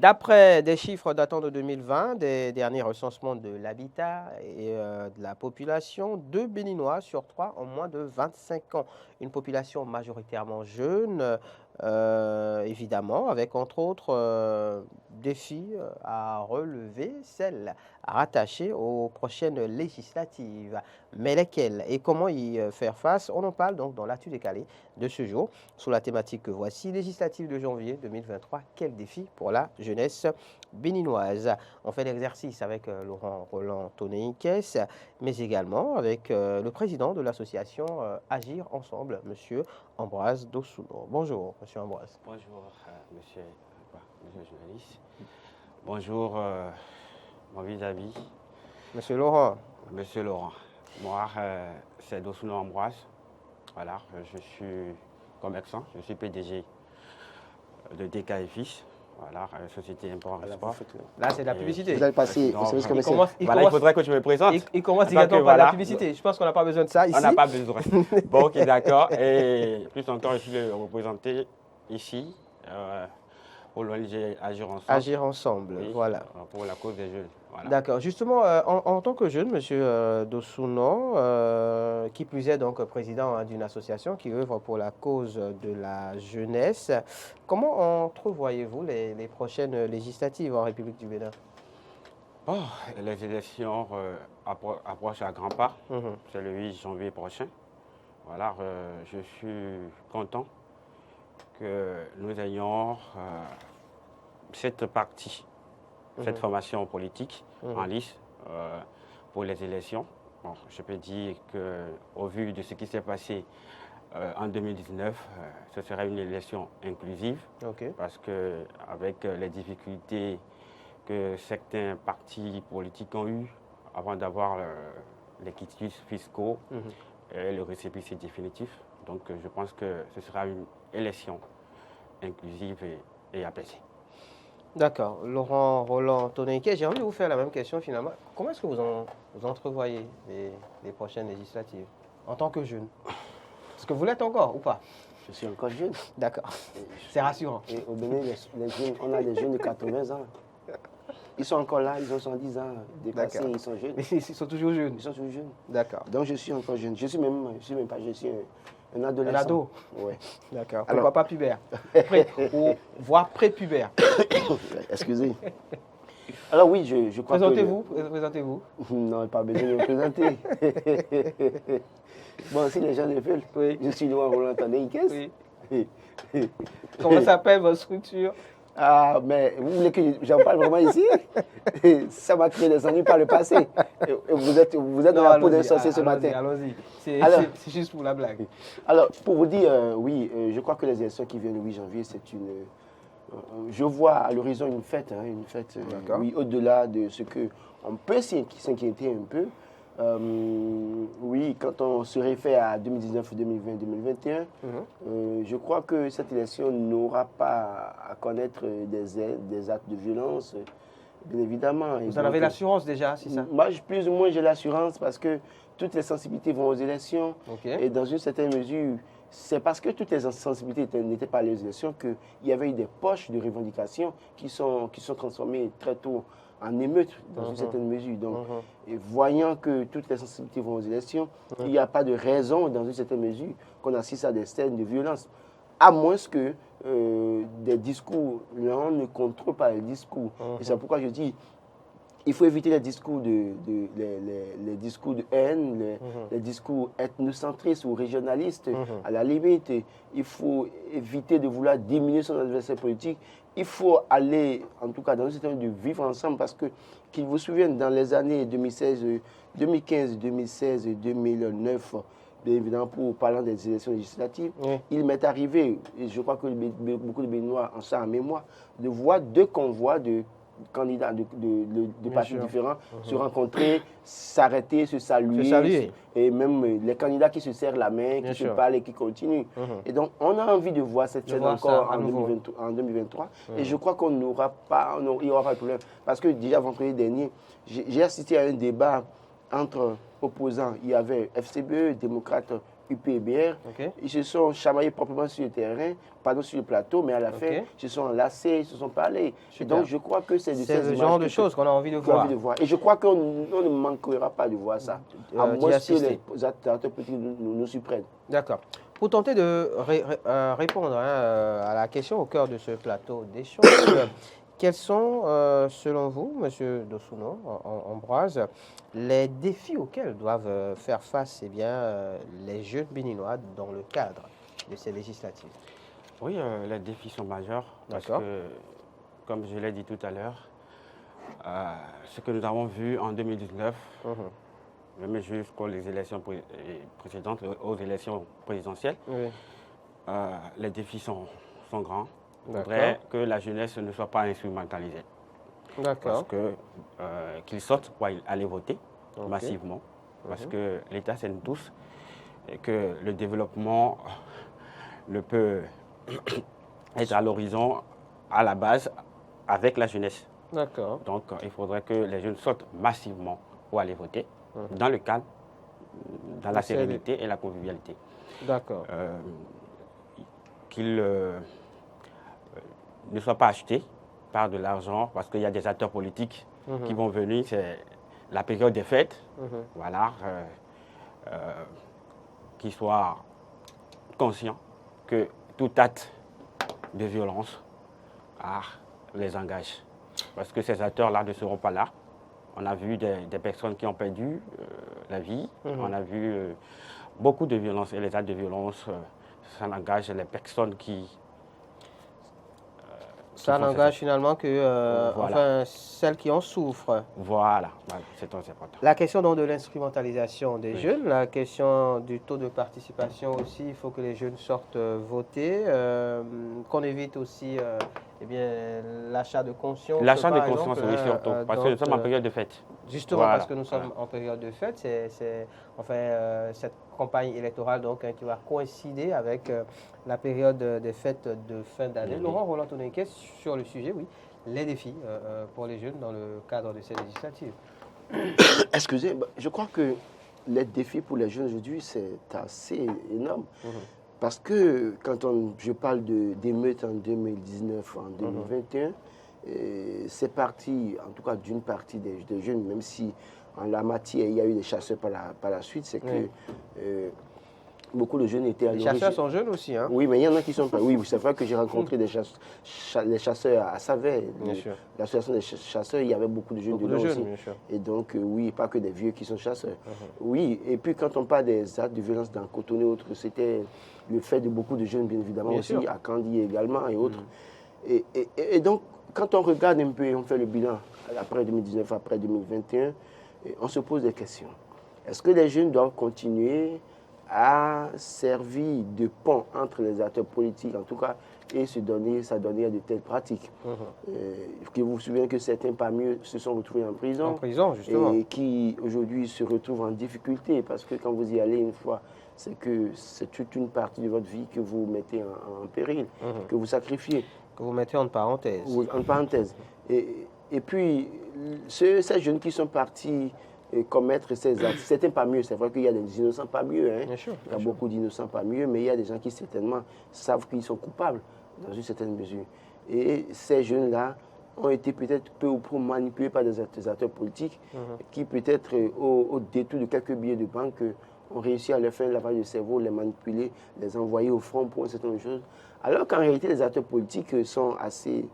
D'après des chiffres datant de 2020, des derniers recensements de l'habitat et de la population, 2 Béninois sur 3 ont moins de 25 ans. Une population majoritairement jeune, évidemment, avec entre autres défis à relever, celles rattachées aux prochaines législatives. Mais lesquelles et comment y faire face? On en parle donc dans l'actu décalé de ce jour, sous la thématique que voici, législative de janvier 2023, quel défi pour la jeunesse béninoise? On fait l'exercice avec Laurent Roland Tonéikès, mais également avec le président de l'association Agir Ensemble, monsieur Ambroise Dossouno. Bonjour, monsieur Ambroise. Bonjour, monsieur le journaliste. Bonjour, mon vis-à-vis. Monsieur Laurent. Monsieur Laurent. Moi, c'est Dossouno Ambroise. Voilà, je suis commerçant, je suis PDG de DK et Fils. Voilà, société import et sport. Là, c'est de la publicité. Vous allez passer au service commercial. Voilà, il faudrait que je me présente. Il commence directement par la publicité. Je pense qu'on n'a pas besoin de ça ici. On n'a pas besoin. Bon, ok, d'accord. Et plus encore, je suis représenté ici pour l'ONG Agir Ensemble. Agir Ensemble, Oui, voilà. pour la cause des jeunes. Voilà. D'accord. Justement, en tant que jeune, monsieur Dossouno, qui plus est donc président d'une association qui œuvre pour la cause de la jeunesse, comment entrevoyez-vous les prochaines législatives en République du Bénin? Oh, les élections approchent à grands pas. Mhm. C'est le 8 janvier prochain. Voilà, je suis content que nous ayons cette partie, cette formation politique en lice pour les élections. Bon, je peux dire qu'au vu de ce qui s'est passé en 2019, ce sera une élection inclusive. Ok. Parce qu'avec les difficultés que certains partis politiques ont eues avant d'avoir les quitus fiscaux et le récépissé définitif. Donc je pense que ce sera une élection inclusive et apaisée. D'accord. Laurent Roland Tonéikès, j'ai envie de vous faire la même question finalement. Comment est-ce que vous entrevoyez les prochaines législatives en tant que jeune? Est-ce que vous l'êtes encore ou pas? Je suis encore jeune. D'accord. C'est rassurant. Et au Bénin, les jeunes, on a des jeunes de 80 ans. Ils sont encore là, ils ont 110 ans dépassés, ils sont jeunes. Ils sont toujours jeunes. Ils sont toujours jeunes. D'accord. Donc je suis encore jeune. Je suis pas, je suis un adolescent. Un ado? Ouais. D'accord. Alors- Pourquoi pas pubère? Ou voire prépubère. Excusez. Alors oui, je crois Présentez-vous. Présentez-vous. que... Non, pas besoin de me présenter. Bon, si les gens le veulent, Oui. je suis Laurent Roland Tonéikès. Oui. Comment s'appelle votre structure? Ah, mais vous voulez que j'en parle vraiment ici? Ça m'a créé des ennuis par le passé. Et vous êtes dans la peau d'un sorcier ce matin. Allons-y. Alors- C'est juste pour la blague. Alors, pour vous dire, oui, je crois que les élections qui viennent le 8 janvier, c'est une... je vois à l'horizon une fête, D'accord. oui, au-delà de ce qu'on peut s'inquiéter un peu. Oui, quand on se réfère à 2019, 2020, 2021, je crois que cette élection n'aura pas à connaître des actes de violence, bien évidemment. Et Vous en donc, avez l'assurance déjà, c'est ça? moi, plus ou moins, j'ai l'assurance parce que toutes les sensibilités vont aux élections. Ok. Et dans une certaine mesure, c'est parce que toutes les sensibilités n'étaient pas allées aux élections qu'il y avait eu des poches de revendications qui sont transformées très tôt en émeutes dans une certaine mesure. Donc, et voyant que toutes les sensibilités vont aux élections, il n'y a pas de raison, dans une certaine mesure, qu'on assiste à des scènes de violence. À moins que des discours, l'on ne contrôle pas les discours. Et c'est pourquoi je dis, il faut éviter les discours les discours de haine, les discours ethnocentristes ou régionalistes. À la limite, il faut éviter de vouloir diminuer son adversaire politique. Il faut aller, en tout cas, dans un certain de vivre ensemble parce que, qu'ils vous souviennent, dans les années 2016, 2015, 2016 et 2009, bien évidemment, pour parlant des élections législatives, il m'est arrivé, et je crois que beaucoup de Béninois en sont en mémoire, de voir deux convois de candidats de partis différents se rencontrer, s'arrêter, se saluer. Et même les candidats qui se serrent la main, qui se parlent et qui continuent. Et donc, on a envie de voir cette scène encore en 2023. Et je crois qu'il n'y aura pas de problème. Parce que déjà, vendredi dernier, j'ai assisté à un débat entre opposants. Il y avait FCBE, démocrates, UPBR. Ils se sont chamaillés proprement sur le terrain, pardon, sur le plateau, mais à la fin, ils se sont enlacés, ils se sont parlé. Et donc, je crois que c'est le genre de choses qu'on a envie de voir. Et je crois qu'on ne manquera pas de voir ça, à moins que les acteurs politiques nous surprennent. D'accord. Pour tenter de répondre à la question au cœur de ce plateau d'échange, quels sont, selon vous, M. Dossuno, Ambroise, les défis auxquels doivent faire face les jeunes béninois dans le cadre de ces législatives? Oui, les défis sont majeurs parce que, comme je l'ai dit tout à l'heure, ce que nous avons vu en 2019, même jusqu'aux élections précédentes, aux élections présidentielles, les défis sont grands. Il faudrait que la jeunesse ne soit pas instrumentalisée. Parce que qu'ils sortent pour aller voter massivement. Parce que l'État sait nous tous et que le développement ne peut être à l'horizon, à la base, avec la jeunesse. Donc, il faudrait que les jeunes sortent massivement pour aller voter, dans le calme, dans la sérénité et la convivialité. Qu'ils ne soient pas achetés par de l'argent, parce qu'il y a des acteurs politiques qui vont venir, c'est la période des fêtes, voilà, qu'ils soient conscients que tout acte de violence les engage. Parce que ces acteurs-là ne seront pas là. On a vu des personnes qui ont perdu la vie, on a vu beaucoup de violence, et les actes de violence, ça engage les personnes qui... Ça n'engage finalement que celles qui en souffrent. Voilà, c'est très important. La question donc de l'instrumentalisation des jeunes, la question du taux de participation aussi, il faut que les jeunes sortent voter, qu'on évite aussi l'achat de conscience. L'achat de conscience, oui, surtout, parce que nous sommes en période de fête. Justement, parce que nous sommes en période de fête, c'est cette campagne électorale donc, qui va coïncider avec la période des fêtes de fin d'année. Laurent Roland-Tonenquet, sur le sujet, oui, les défis pour les jeunes dans le cadre de ces législatives. Excusez, je crois que les défis pour les jeunes aujourd'hui, c'est assez énorme. Parce que quand je parle d'émeutes en 2019, en 2021, c'est parti, en tout cas d'une partie des jeunes, même si en la matière, il y a eu des chasseurs par la suite, c'est que beaucoup de jeunes étaient à l'origine. Les chasseurs sont jeunes aussi, hein? Oui, mais il y en a qui sont pas. Oui, c'est vrai que j'ai rencontré les chasseurs à Savet. L'association des chasseurs, il y avait beaucoup de jeunes dedans aussi. Et donc, oui, pas que des vieux qui sont chasseurs. Oui, et puis quand on parle des actes de violence dans Cotonou et autres, c'était le fait de beaucoup de jeunes, bien évidemment, aussi, à Candy également et autres. Et donc, quand on regarde un peu, on fait le bilan après 2019, après 2021, on se pose des questions. Est-ce que les jeunes doivent continuer à servir de pont entre les acteurs politiques, en tout cas, et s'adonner à de telles pratiques? Vous vous souvenez que certains parmi eux se sont retrouvés en prison. En prison, justement. Et qui, aujourd'hui, se retrouvent en difficulté, parce que quand vous y allez une fois, c'est que c'est toute une partie de votre vie que vous mettez en péril, que vous sacrifiez. Que vous mettez entre parenthèses. En parenthèse. Et puis, ces jeunes qui sont partis commettre ces actes, certains pas mieux, c'est vrai qu'il y a des innocents pas mieux, hein. Bien sûr, il y a beaucoup d'innocents pas mieux, mais il y a des gens qui certainement savent qu'ils sont coupables dans une certaine mesure. Et ces jeunes-là ont été peut-être peu ou prou manipulés par des acteurs politiques qui peut-être au détour de quelques billets de banque ont réussi à leur faire un lavage de cerveau, les manipuler, les envoyer au front pour un certain nombre de choses. Alors qu'en réalité, les acteurs politiques sont assez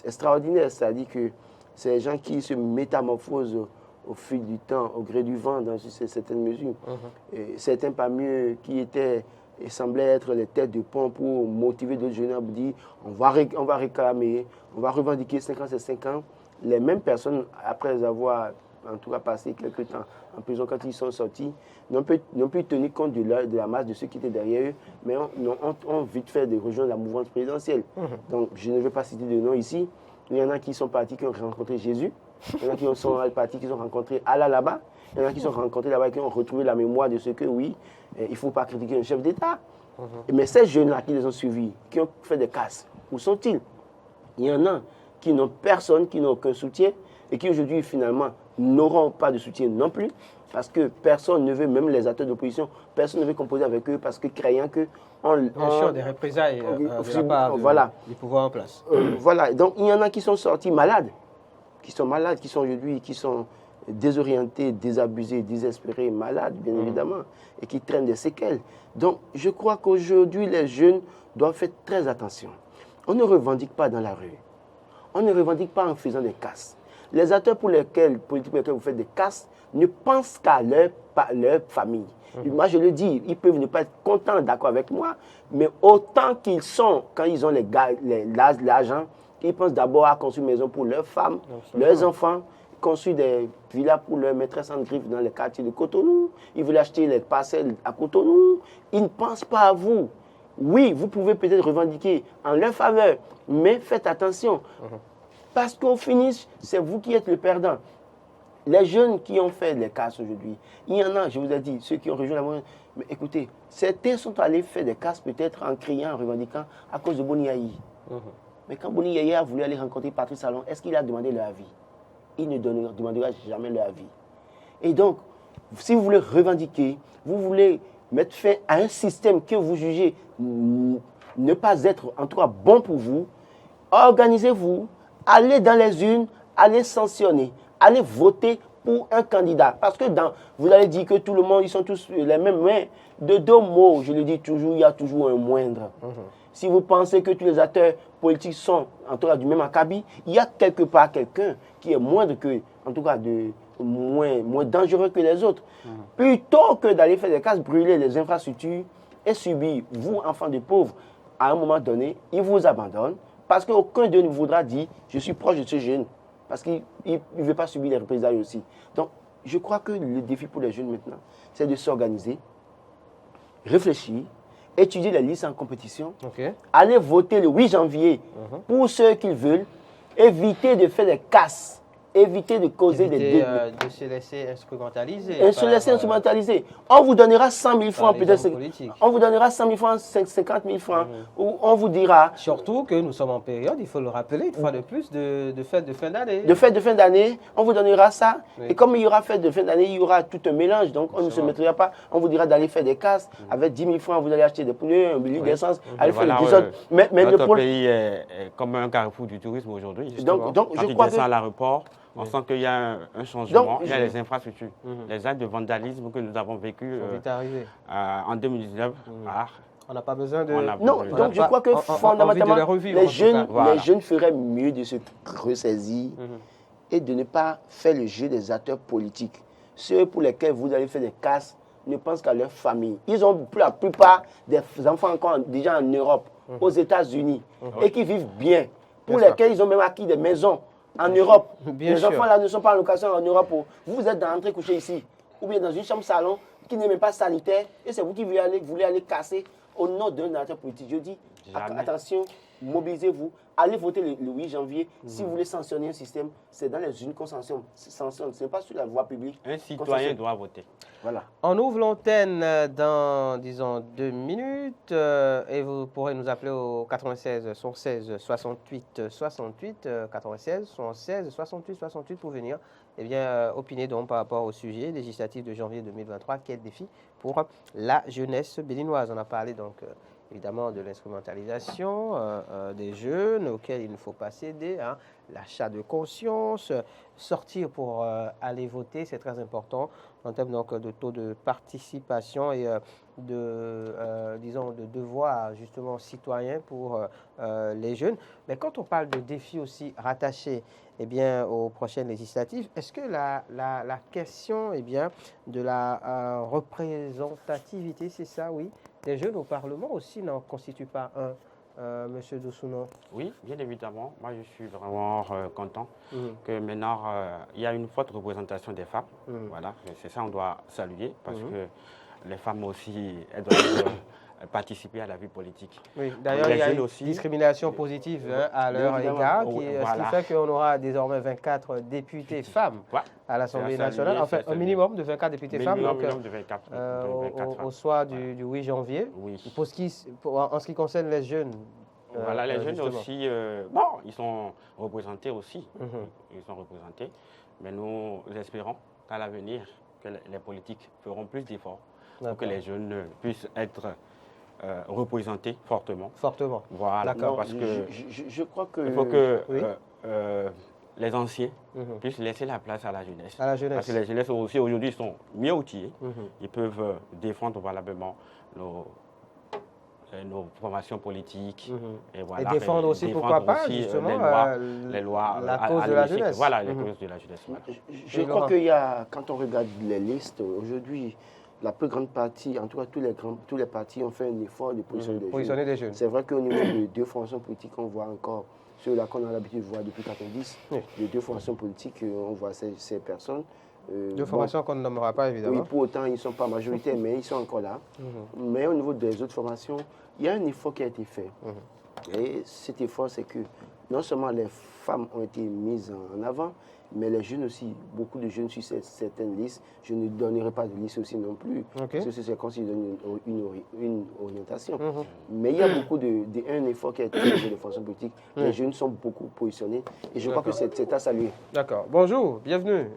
extraordinaires, c'est-à-dire que c'est des gens qui se métamorphosent au fil du temps, au gré du vent, dans certaines mesures. Certains parmi eux qui étaient et semblaient être les têtes de pont pour motiver d'autres jeunes à vous dire on va réclamer, on va revendiquer 5 ans, c'est 5 ans. Les mêmes personnes, après avoir en tout cas passé quelques temps en prison quand ils sont sortis, n'ont plus tenu compte de la masse de ceux qui étaient derrière eux, mais ont vite fait de rejoindre la mouvance présidentielle. Donc je ne veux pas citer de nom ici. Il y en a qui sont partis, qui ont rencontré Jésus. Il y en a qui sont partis, qui ont rencontré Allah là-bas. Il y en a qui sont rencontrés là-bas, qui ont retrouvé la mémoire de ce que, oui, il ne faut pas critiquer un chef d'État. Mais ces jeunes-là qui les ont suivis, qui ont fait des casses, où sont-ils? Il y en a qui n'ont personne, qui n'ont aucun soutien, et qui aujourd'hui finalement n'auront pas de soutien non plus, parce que personne ne veut, même les acteurs d'opposition, personne ne veut composer avec eux parce que craignant que Bien sûr, des représailles de la part voilà. du pouvoir en place. Voilà, donc il y en a qui sont sortis malades, qui sont aujourd'hui, qui sont désorientés, désabusés, désespérés, malades, bien évidemment, et qui traînent des séquelles. Donc, je crois qu'aujourd'hui, les jeunes doivent faire très attention. On ne revendique pas dans la rue. On ne revendique pas en faisant des casses. Les acteurs politiques pour lesquels vous faites des casses ne pensent qu'à leur famille. Moi, je le dis, ils peuvent ne pas être contents, d'accord avec moi, mais autant qu'ils sont, quand ils ont l'argent, ils pensent d'abord à construire une maison pour leurs femmes, leurs enfants, construire des villas pour leurs maîtresses en griffe dans les quartiers de Cotonou. Ils veulent acheter les parcelles à Cotonou. Ils ne pensent pas à vous. Oui, vous pouvez peut-être revendiquer en leur faveur, mais faites attention. Parce qu'au finish, c'est vous qui êtes le perdant. Les jeunes qui ont fait des casses aujourd'hui, il y en a, je vous ai dit, ceux qui ont rejoint la moyenne. Mais écoutez, certains sont allés faire des casses peut-être en criant, en revendiquant à cause de Boni Yayi. Mais quand Boni Yayi a voulu aller rencontrer Patrice Talon, est-ce qu'il a demandé leur avis? Il ne demandera jamais leur avis. Et donc, si vous voulez revendiquer, vous voulez mettre fin à un système que vous jugez ne pas être en tout cas bon pour vous, organisez-vous, allez dans les urnes, allez sanctionner, allez voter pour un candidat. Parce que vous allez dire que tout le monde, ils sont tous les mêmes, mais de deux mots, je le dis toujours, il y a toujours un moindre. Si vous pensez que tous les acteurs politiques sont en tout cas du même acabit, il y a quelque part quelqu'un qui est moindre que, en tout cas, moins dangereux que les autres. Plutôt que d'aller faire des casses, brûler les infrastructures et subir, vous, enfants de pauvres, à un moment donné, ils vous abandonnent parce qu'aucun d'eux ne voudra dire « je suis proche de ce jeune ». Parce qu'il ne veut pas subir les représailles aussi. Donc, je crois que le défi pour les jeunes maintenant, c'est de s'organiser, réfléchir, étudier les listes en compétition, aller voter le 8 janvier pour ceux qu'ils veulent, éviter de faire des casses, éviter de causer des de se laisser instrumentaliser. On vous donnera 100 000 francs, peut-être. On vous donnera 100 000 francs, 50 000 francs, ou on vous dira. Surtout que nous sommes en période, il faut le rappeler, une fois de plus, de fête de fin d'année. De fête de fin d'année, on vous donnera ça. Oui. Et comme il y aura fête de fin d'année, il y aura tout un mélange. Donc on ne se mettra pas. On vous dira d'aller faire des casses. Avec 10 000 francs, vous allez acheter des pneus, un litre d'essence, aller faire des autres. Mais notre pays est comme un carrefour du tourisme aujourd'hui. Donc je crois que à l'aéroport. On sent qu'il y a un changement, il y a les infrastructures. Les actes de vandalisme que nous avons vécu en 2019. On n'a pas besoin de... Non, donc je crois que fondamentalement, les jeunes feraient mieux de se ressaisir et de ne pas faire le jeu des acteurs politiques. Ceux pour lesquels vous allez faire des casses ne pensent qu'à leur famille. Ils ont la plupart des enfants encore déjà en Europe, aux États-Unis, et qui vivent bien, pour lesquels ils ont même acquis des maisons. En Europe, les enfants là ne sont pas en location en Europe. Vous êtes dans l'entrée couché ici, ou bien dans une chambre salon qui n'est même pas sanitaire, et c'est vous qui voulez aller casser au nom d'un acteur politique. Je dis, attention, mobilisez-vous, allez voter le 8 janvier. Si vous voulez sanctionner un système, c'est dans les urnes qu'on sanctionne. Ce n'est pas sur la voie publique. Un citoyen doit voter. Voilà. On ouvre l'antenne dans, disons, 2 minutes et vous pourrez nous appeler au 96 116 68 68, 96 116 68 68 pour venir opiner donc par rapport au sujet législatif de janvier 2023, quel défi pour la jeunesse béninoise. On a parlé donc évidemment de l'instrumentalisation des jeunes auxquels il ne faut pas céder, l'achat de conscience, sortir pour aller voter, c'est très important en termes donc, de taux de participation et disons, de devoir justement citoyen pour les jeunes. Mais quand on parle de défis aussi rattachés aux prochaines législatives, est-ce que la question de la représentativité, c'est ça, oui, des jeunes au Parlement aussi n'en constitue pas un, Monsieur Doussounon? Oui, bien évidemment. Moi, je suis vraiment content que maintenant, il y a une forte représentation des femmes. Voilà, c'est ça qu'on doit saluer parce que les femmes aussi, elles doivent participer à la vie politique. Oui, d'ailleurs, il y a une discrimination positive à leur égard, ce qui fait qu'on aura désormais 24 députés femmes à l'Assemblée nationale, enfin un minimum de 24 députés femmes au soir du 8 janvier. Oui. En ce qui concerne les jeunes, Voilà, les jeunes justement. aussi, bon, ils sont représentés aussi. Ils sont représentés. Mais nous espérons qu'à l'avenir, que les politiques feront plus d'efforts pour que les jeunes puissent être représentés fortement. Fortement. Voilà, D'accord. parce que je crois que... il faut que Oui. les anciens puissent laisser la place à la jeunesse. À la jeunesse. Parce que les jeunesses aussi aujourd'hui sont mieux outillés. Ils peuvent défendre valablement nos formations politiques. Et, voilà, et défendre aussi, pourquoi pas, aussi, justement, les lois la cause de la jeunesse. Voilà, les causes de la jeunesse. Voilà. Je crois qu'il y a, quand on regarde les listes, aujourd'hui, la plus grande partie, en tout cas tous les partis ont fait un effort de positionner des jeunes. C'est vrai qu'au niveau de deux formations politiques, on voit encore ceux-là qu'on a l'habitude de voir depuis 1990, les deux formations politiques, on voit ces personnes. Deux formations qu'on ne nommera pas, évidemment. Oui, pour autant, ils ne sont pas majoritaires, mais ils sont encore là. Mais au niveau des autres formations, il y a un effort qui a été fait. Et cet effort, c'est que non seulement les femmes ont été mises en avant, mais les jeunes aussi, beaucoup de jeunes sur certaines listes. Je ne donnerai pas de liste aussi non plus, parce que c'est comme si je donne une orientation. Mais il y a beaucoup un effort qui a été fait de façon politique. Les jeunes sont beaucoup positionnés et je crois que c'est à saluer. D'accord. Bonjour, bienvenue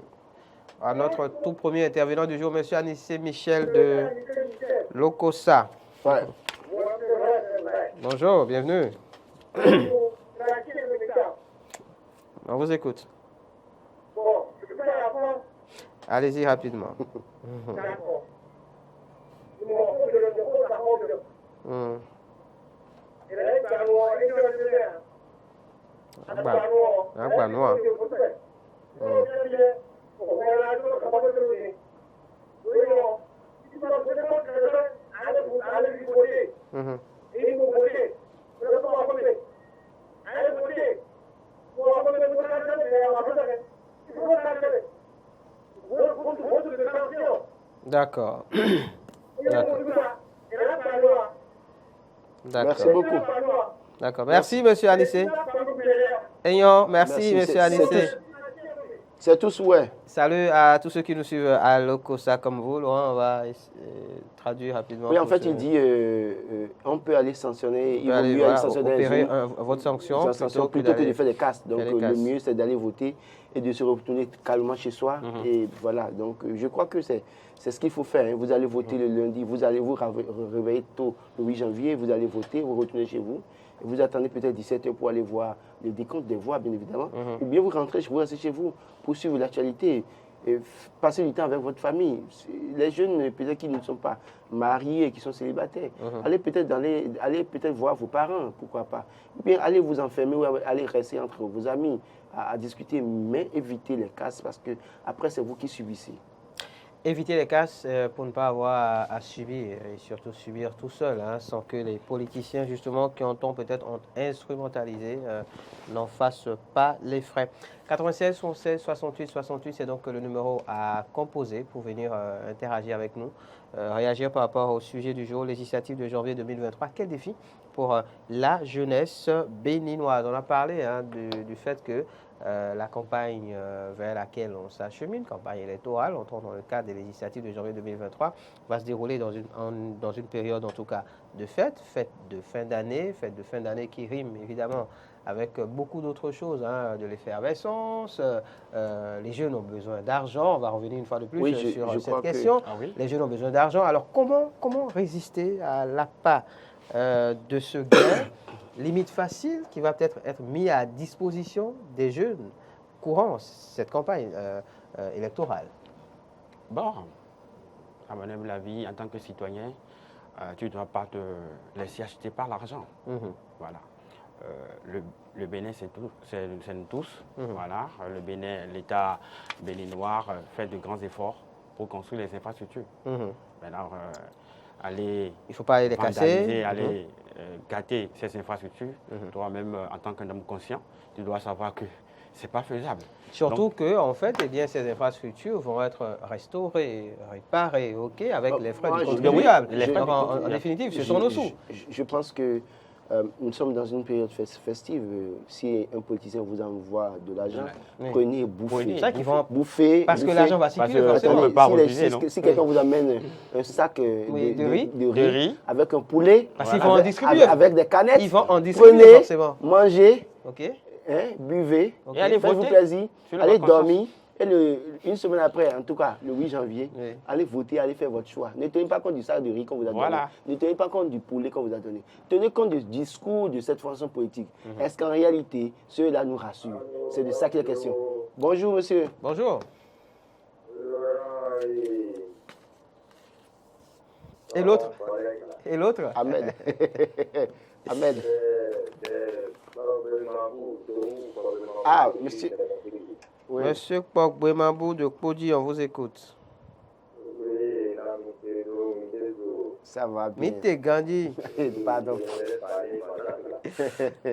à notre tout premier intervenant du jour, M. Anissé Michel de l'OCOSA. Ouais. Bonjour, bienvenue. On vous écoute. Allez-y rapidement. D'accord. Merci beaucoup. D'accord. Merci, M. Anissé. Ayant, merci, M. Anissé. C'est tout souhait. Salut à tous ceux qui nous suivent à l'OCOSA comme vous. Laurent, on va traduire rapidement. Oui, en fait, il dit on peut aller sanctionner, il vaut mieux aller sanctionner opérer votre sanction plutôt que de faire des casses. Donc, le mieux, c'est d'aller voter et de se retourner calmement chez soi. Et voilà, donc je crois que c'est ce qu'il faut faire. Vous allez voter le lundi, vous allez vous réveiller tôt le 8 janvier, vous allez voter, vous retournez chez vous. Et vous attendez peut-être 17 h pour aller voir le décompte des voix, bien évidemment. Ou bien vous rentrez chez vous pour suivre l'actualité. Passer du temps avec votre famille. Les jeunes, peut-être qui ne sont pas mariés, qui sont célibataires, allez peut-être voir vos parents, pourquoi pas. Ou bien allez vous enfermer ou allez rester entre vos amis à discuter, mais évitez les casses parce que après c'est vous qui subissez. Éviter les casses pour ne pas avoir à subir, et surtout subir tout seul, sans que les politiciens, justement, qui ont peut-être instrumentalisé, n'en fassent pas les frais. 96 76 68 68, c'est donc le numéro à composer pour venir interagir avec nous, réagir par rapport au sujet du jour législatif de janvier 2023. Quel défi pour la jeunesse béninoise? On a parlé du fait que la campagne vers laquelle on s'achemine, campagne électorale, on tombe dans le cadre des législatives de janvier 2023, va se dérouler dans une période en tout cas de fête de fin d'année qui rime évidemment avec beaucoup d'autres choses, de l'effervescence, les jeunes ont besoin d'argent, on va revenir une fois de plus sur cette question, les jeunes ont besoin d'argent, alors comment résister à l'appât de ce gain limite facile qui va peut-être être mis à disposition des jeunes courant cette campagne électorale? Bon, à mon humble avis, en tant que citoyen, tu ne dois pas te laisser acheter par l'argent. Voilà. Le Bénin, c'est nous tous. Voilà. Le Bénin, l'État béninois fait de grands efforts pour construire les infrastructures. Maintenant, il ne faut pas aller les casser, aller gâter ces infrastructures. Toi-même, en tant qu'un homme conscient, tu dois savoir que ce n'est pas faisable. Surtout que, en fait, ces infrastructures vont être restaurées, réparées, avec les frais du contribuable. En définitive, ce sont nos sous. Je pense que Nous sommes dans une période festive. Si un politicien vous envoie de l'argent, Oui. prenez et bouffez. C'est ça qu'ils vont... Bouffez. Parce que bouffez. l'argent va Parce circuler, que- forcément. on peut pas refuser, non? Si quelqu'un vous amène un sac De riz. avec un poulet, Parce qu'ils vont en distribuer. avec des canettes, Ils vont en distribuer, prenez, forcément. mangez, OK. buvez, Ok. Et allez faites-vous voter. plaisir, Sur le allez conscience. dormir. Et une semaine après, en tout cas, le 8 janvier, Oui. allez voter, allez faire votre choix. Ne tenez pas compte du sac de riz qu'on vous a donné. Voilà. Ne tenez pas compte du poulet qu'on vous a donné. Tenez compte du discours de cette formation politique. Est-ce qu'en réalité, ceux-là nous rassurent? C'est de ça qu'il est question. Bonjour, monsieur. Bonjour. Et l'autre? Et l'autre? Ahmed. Ahmed. Ah, monsieur. Oui. Monsieur Kpok-Bemabou de Kpodi, on vous écoute. Ça va bien. Mite Gandhi. Pardon.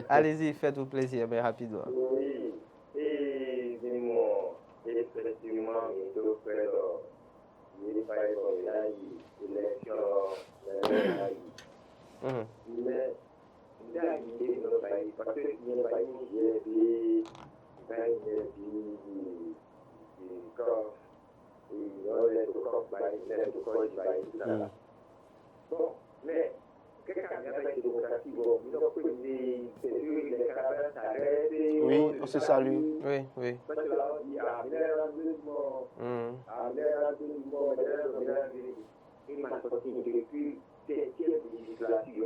Allez-y, faites-vous plaisir, mais rapidement. Oui, et dis-moi, effectivement, il faut faire l'élection, mais il y a une idée dans le pays, parce qu'il y a un pays qui est bon, mais quelqu'un qui a fait démocratie, bon, il a pris les caravans s'arrêtent. Oui, on se salue. Oui, oui. Parce que là, il y a un mouvement, il m'a sorti depuis septième législature, il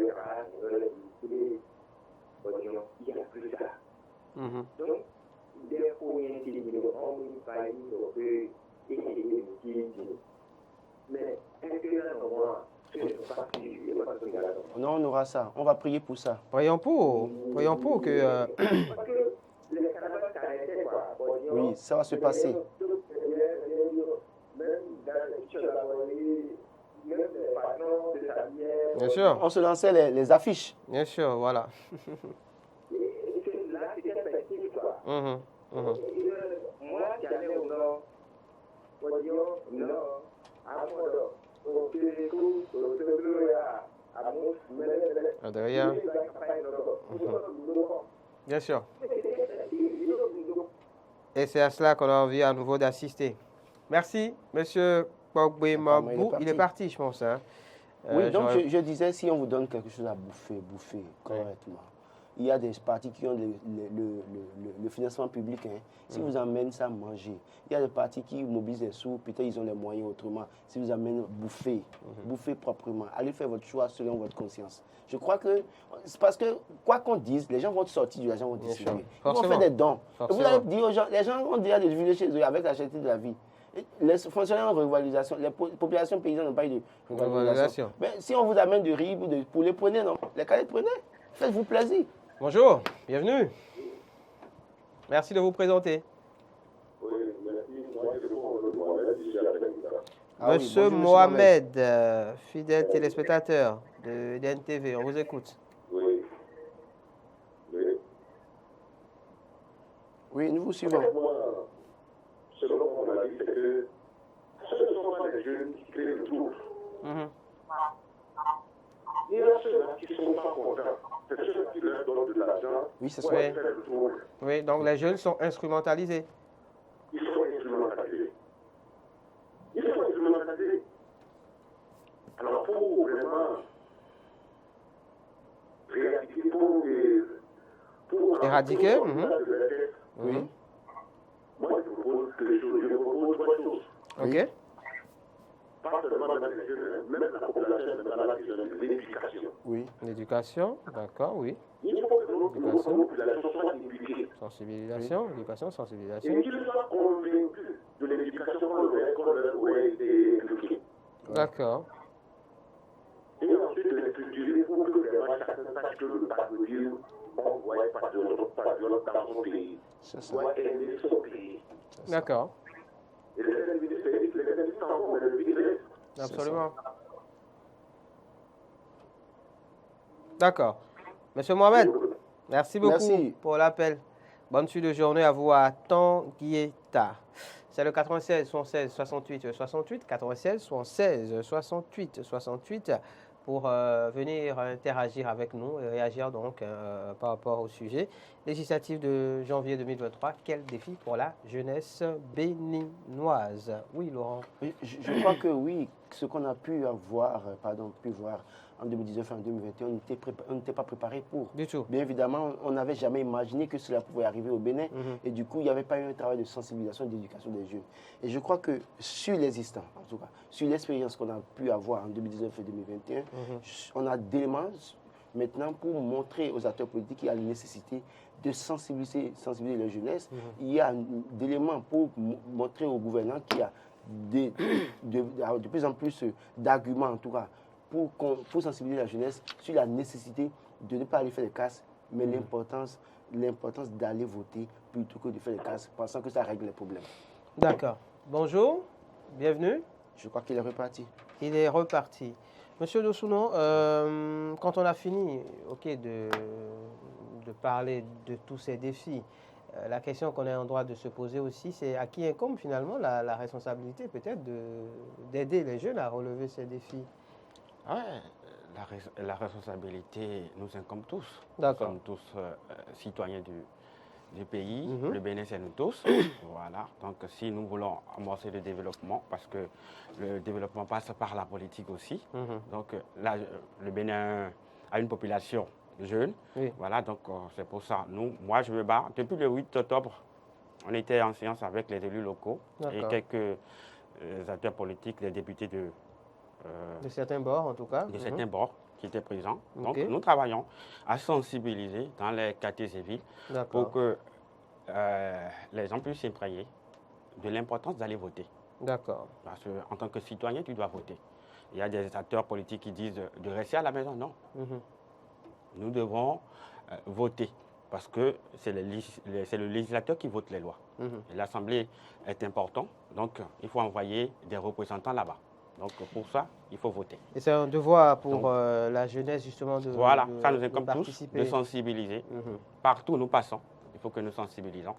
y a plus ça. Donc, des points qui ont un pays, on peut essayer de dire, mais est-ce que là, on voit Non, on aura ça. On va prier pour ça. Prions pour que... parce que les carnavals s'arrêtaient, quoi. Oui, ça va se passer. Même dans les choses à même les patrons de sa bière. Bien sûr, On se lançait les affiches. bien sûr, voilà. Là, c'était festif, quoi. Mhm. Moi, qui allais au nord, non, à Modo, au Kékou, au Tébloya, à Mousse, Adrien, bien sûr. Et c'est à cela qu'on a envie à nouveau d'assister. Merci, monsieur Kpok-Bemabou. Il est parti, je pense. Hein. Oui, donc j'aurais- je disais, si on vous donne quelque chose à bouffer, bouffez correctement. Il y a des partis qui ont le financement public. Hein. Si vous amènez ça, mangez. Il y a des partis qui mobilisent des sous, peut-être ils ont les moyens autrement. Si vous amènez, bouffez. Bouffez proprement. Allez faire votre choix selon votre conscience. Je crois que, c'est parce que, quoi qu'on dise, les gens vont sortir de l'argent, vont distribuer. Ils vont Forcément. faire des dons. Et vous Forcément. allez dire aux gens, les gens ont déjà des villes chez eux avec la cherté de la vie. Les fonctionnaires en revalorisation, les populations paysannes n'ont pas eu de revalorisation. Revalorisation. Mais si on vous amène du riz ou de poulet, prenez, non? Les canettes, prenez. Faites-vous plaisir. Bonjour, bienvenue. Merci de vous présenter. Ah oui, Monsieur bonjour, Mohamed, fidèle téléspectateur de DNTV, on vous écoute. Oui, nous vous suivons. Selon mon avis, c'est que ce ne sont pas les jeunes qui créent le trouble. Il y a ceux-là qui ne sont pas contents. C'est ceux qui leur donnent de l'argent Oui, c'est pour ça. Oui. faire le trouble. Oui, donc les jeunes sont instrumentalisés. Ils sont instrumentalisés. Ils sont instrumentalisés. Alors, pour vraiment réactiver, pour Éradiquer, Oui. moi, je propose quelque chose. Je propose trois choses. Ok. Pas seulement dans les jeunes, même la population, dans la question de l'éducation. Oui. L'éducation, d'accord, oui. Il faut que nos populations soient éduquées. Sensibilisation, éducation, Et sensibilisation. qu'ils soient convaincus de l'éducation qu'on leur aurait été inculquée. D'accord. Et ensuite les structurer pour que vraiment chacun sache que le patriotisme, on ne voit pas de notre patriote dans son pays. C'est ça. On doit aimer son pays. D'accord. Et les individus s'en vont, mais le pays reste. Absolument. D'accord. Monsieur Mohamed, merci beaucoup Merci. pour l'appel. Bonne suite de journée à vous à Tanguieta. C'est le 96 76 68 68, 96 76 68 68 pour pour venir interagir avec nous et réagir donc par rapport au sujet. Législative de janvier 2023, quel défi pour la jeunesse béninoise? Oui, Laurent. Je crois que oui, ce qu'on a pu voir en 2019 et en 2021, on n'était pas préparé pour. Du tout. Bien évidemment, on n'avait jamais imaginé que cela pouvait arriver au Bénin. Et du coup, il n'y avait pas eu un travail de sensibilisation et d'éducation des jeunes. Et je crois que sur l'existant, en tout cas, sur l'expérience qu'on a pu avoir en 2019 et 2021, on a d'éléments maintenant pour montrer aux acteurs politiques qu'il y a la nécessité de sensibiliser la jeunesse. Il y a d'éléments pour montrer aux gouvernants qu'il y a de plus en plus d'arguments, en tout cas, pour sensibiliser la jeunesse sur la nécessité de ne pas aller faire des casses, mais l'importance d'aller voter plutôt que de faire des casses, pensant que ça règle les problèmes. D'accord. Bonjour, bienvenue. Je crois qu'il est reparti. Il est reparti. Monsieur Dosouno, quand on a fini de parler de tous ces défis, la question qu'on est en droit de se poser aussi, c'est à qui incombe finalement la responsabilité peut-être d'aider les jeunes à relever ces défis? Ouais, la responsabilité nous incombe tous. D'accord. Nous sommes tous citoyens du pays. Le Bénin, c'est nous tous. Voilà. Donc, si nous voulons amorcer le développement, parce que le développement passe par la politique aussi. Donc, là, le Bénin a une population jeune. Oui. Voilà. Donc, c'est pour ça. Moi, je me bats. Depuis le 8 octobre, on était en séance avec les élus locaux et quelques acteurs politiques, les députés de certains bords, en tout cas. De certains bords qui étaient présents. Donc, nous travaillons à sensibiliser dans les quartiers et villes pour que les gens puissent s'imprégner de l'importance d'aller voter. D'accord. Parce qu'en tant que citoyen, tu dois voter. Il y a des acteurs politiques qui disent de rester à la maison. Non. Nous devons voter parce que c'est le législateur qui vote les lois. L'Assemblée est importante, donc il faut envoyer des représentants là-bas. Donc pour ça, il faut voter. Et c'est un devoir pour la jeunesse justement de Voilà, ça nous incombe tous participer. de sensibiliser. Partout où nous passons, il faut que nous sensibilisons.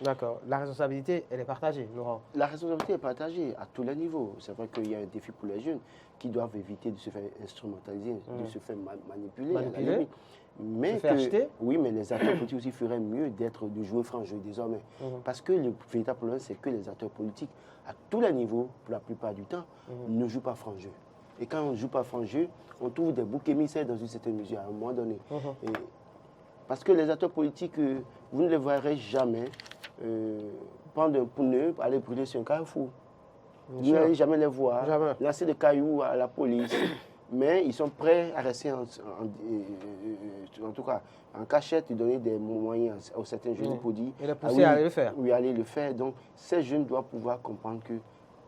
D'accord. La responsabilité, elle est partagée, Laurent. La responsabilité est partagée à tous les niveaux. C'est vrai qu'il y a un défi pour les jeunes qui doivent éviter de se faire instrumentaliser, de se faire manipuler. À la limite. Mais se faire acheter. Oui, mais les acteurs politiques aussi feraient mieux de jouer franc jeu désormais. Parce que le véritable problème, c'est que les acteurs politiques, à tous les niveaux, pour la plupart du temps, ne jouent pas franc jeu. Et quand on ne joue pas franc jeu, on trouve des boucs émissaires dans une certaine mesure, à un moment donné. Parce que les acteurs politiques, vous ne les verrez jamais prendre un pneu, aller brûler sur un carrefour. Vous n'allez jamais les voir, lancer des cailloux à la police. Mais ils sont prêts à rester en tout cas en cachette et donner des moyens aux certains jeunes pour dire... Et les pousser à aller le faire. Oui, aller le faire. Donc, ces jeunes doivent pouvoir comprendre que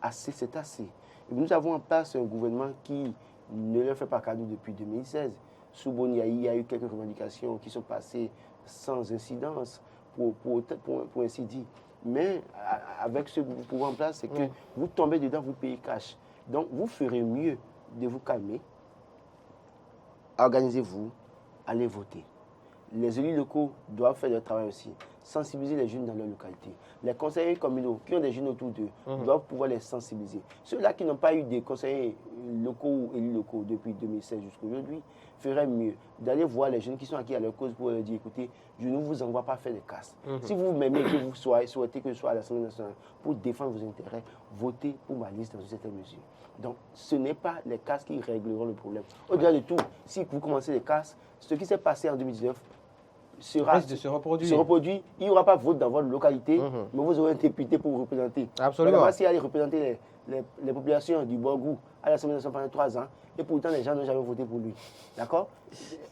assez, c'est assez. Et nous avons en place un gouvernement qui ne leur fait pas cadeau depuis 2016. Sous Boniaï, il y a eu quelques revendications qui sont passées sans incidence, pour ainsi dire. Mais avec ce pouvoir en place, c'est que vous tombez dedans, vous payez cash. Donc, vous ferez mieux de vous calmer, organisez-vous, allez voter. Les élus locaux doivent faire leur travail aussi, sensibiliser les jeunes dans leur localité. Les conseillers communaux qui ont des jeunes autour d'eux doivent pouvoir les sensibiliser. Ceux-là qui n'ont pas eu des conseillers locaux ou élus locaux depuis 2016 jusqu'à aujourd'hui feraient mieux d'aller voir les jeunes qui sont acquis à leur cause pour leur dire, écoutez, je ne vous envoie pas faire des casses. Si vous m'aimez, que vous souhaitez que je sois à l'Assemblée nationale pour défendre vos intérêts, votez pour ma liste dans une certaine mesure. Donc, ce n'est pas les casses qui régleront le problème. Au-delà de tout, si vous commencez les casses, ce qui s'est passé en 2019 risque de se reproduire. Il n'y aura pas de vote dans votre localité, mais vous aurez un député pour vous représenter. Absolument. S'il allait représenter les populations du Borgou à l'Assemblée nationale pendant 3 ans, et pourtant les gens n'ont jamais voté pour lui. D'accord?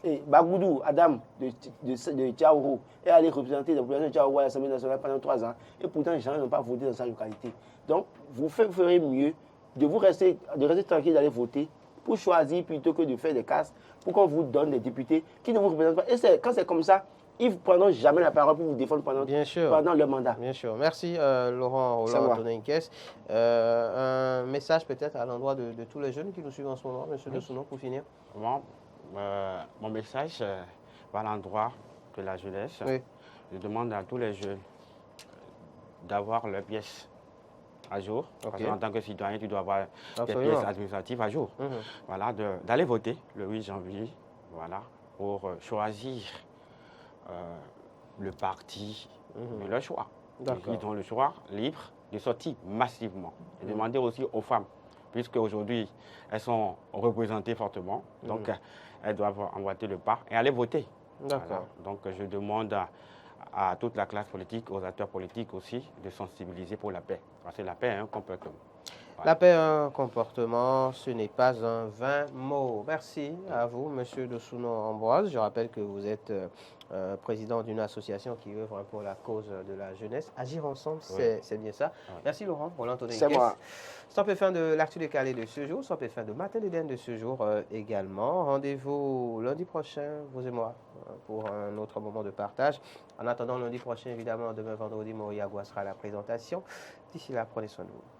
Et Bagoudou, Adam de Tchaouro, est allé représenter les populations de Tchaouro à l'Assemblée nationale pendant 3 ans, et pourtant les gens n'ont pas voté dans sa localité. Donc, vous ferez mieux de rester tranquille d'aller voter pour choisir plutôt que de faire des casses, pour qu'on vous donne des députés qui ne vous représentent pas. Et quand c'est comme ça, ils ne prendront jamais la parole pour vous défendre pendant leur mandat. Bien sûr. Merci Laurent Roland Doningues. Un message peut-être à l'endroit de tous les jeunes qui nous suivent en ce moment, M. Dosouno, pour finir. Mon message va à l'endroit de la jeunesse. Je demande à tous les jeunes d'avoir leur pièce à jour. Ok. Parce qu'en tant que citoyen, tu dois avoir tes Absolument. pièces administratives à jour. Voilà, d'aller voter le 8 janvier, voilà, pour choisir le parti de leur choix. D'accord. Ils ont le choix libre de sortir massivement. Et demander aussi aux femmes, puisque aujourd'hui elles sont représentées fortement, donc elles doivent emboîter le pas et aller voter. D'accord. Voilà. Donc je demande à toute la classe politique, aux acteurs politiques aussi, de sensibiliser pour la paix. Parce que la paix est un comportement. La paix, un comportement, ce n'est pas un vain mot. Merci à vous, Monsieur Dossuno Ambroise. Je rappelle que vous êtes président d'une association qui œuvre pour la cause de la jeunesse. Agir ensemble, c'est bien ça. Merci Laurent, Roland C'est moi. Stop et fin de l'actu décalé de ce jour, stop et fin de matin d'Éden de ce jour également. Rendez-vous lundi prochain, vous et moi, pour un autre moment de partage. En attendant lundi prochain, évidemment, demain vendredi, Moria Gua sera à la présentation. D'ici là, prenez soin de vous.